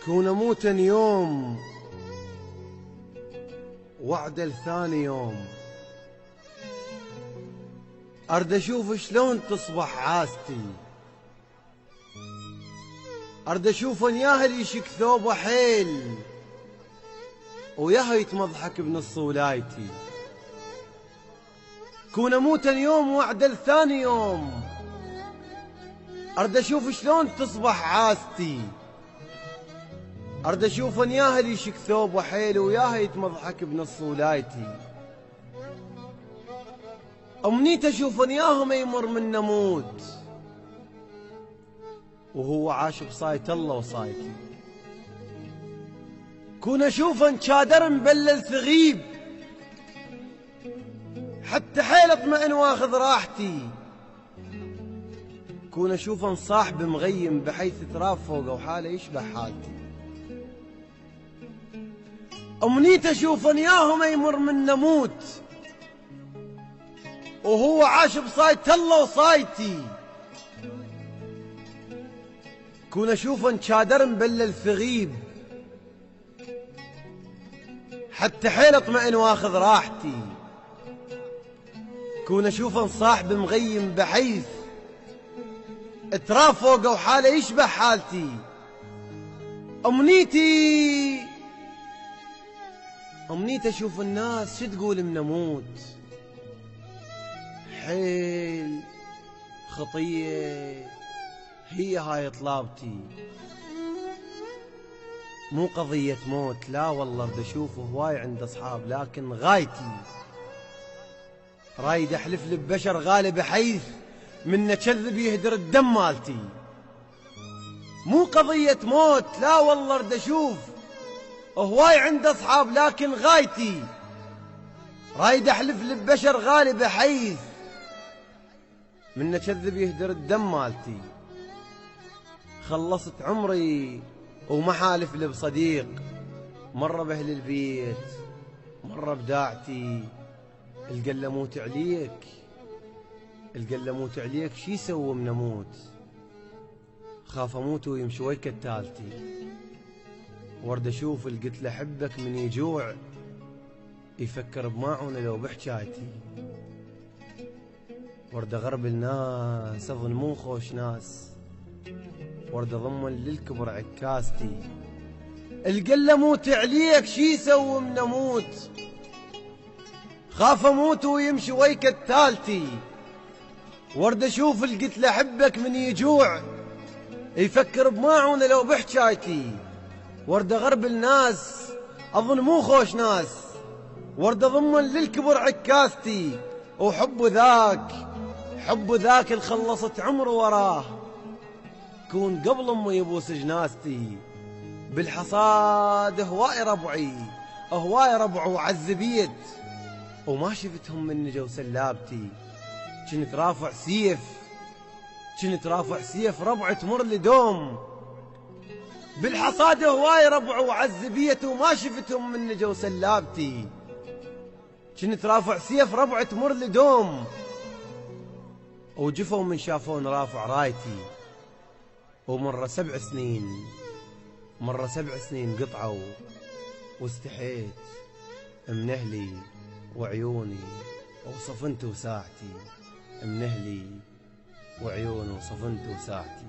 كون اموتا يوم وعد الثاني يوم، ارد اشوف شلون تصبح عاستي، ارد اشوف ان ياهل يشك ثوبه حيل وياها يتمضحك بنص ولايتي. كون اموتا يوم وعد الثاني يوم، ارد اشوف شلون تصبح عاستي، ارد اشوف ان ياهل يشك ثوبه حيل وياها يتمضحك بنص ولايتي. امنيت اشوف ان ياهم يمر من نموت وهو عاش بصايت الله وصايتي. كون اشوفه شادر مبلل ثغيب حتى حيل اطمئن واخذ راحتي. كون اشوفه صاحب مغيم بحيث تراب فوقه وحاله يشبه حالتي. امنيت اشوفه ياهم يمر من نموت وهو عاش بصايت الله وصايتي. كون اشوفه شادر مبلل ثغيب حتى حيل اطمئن واخذ راحتي. كون اشوفه صاحب مغيم بحيث تراب فوقه وحاله يشبه حالتي. امنيتي اشوف الناس شو تقول من اموت، حيل خطيه هي هاي طلابتي. مو قضية موت، لا والله ارد اشوف هواي عند اصحاب، لكن غايتي رايد احلف لي ببشر غالي بحيث من كذب يهدر الدم مالتي. مو قضية موت، لا والله ارد اشوف هواي عند اصحاب، لكن غايتي رايد احلف لي ببشر غالي بحيث من كذب يهدر الدم مالتي. خلصت عمري وما حالف لي بصديق، مرة بأهل البيت مرة بداعتي. القلموت عليك القلموت عليك شي سوى من اموت، خاف اموت ويمشي ويا كتالتي. ورد اشوف القتل احبك من يجوع يفكر بماعونه لو بحجايتي. ورد اغرب الناس اظن مو خوش ناس، ورد اضمن للكبر عكاستي. القلموت عليك شي سوى من اموت، خاف اموت ويمشي ويا كتالتي. ورد اشوف القتل احبك من يجوع يفكر بماعونه لو بحجايتي. ورد اغرب الناس اظن مو خوش ناس، ورد اضمن للكبر عكاستي. وحب ذاك اللي خلصت عمره وراه، كون قبل امي يبوس جناستي. بالحصاد هواي ربع وعذبيت وما شفتهم من نجا وسلابتي. كنت رافع سيف ربع تمر لدوم. بالحصاد هواي ربع وعذبيت وما شفتهم من نجا وسلابتي. كنت رافع سيف ربع تمر لدوم وجفوا من شافون رافع رايتي. ومرة 7 سنين قطعوا واستحيت من اهلي وعيوني وصفنت وساعتي. من اهلي وعيوني وصفنت وساعتي.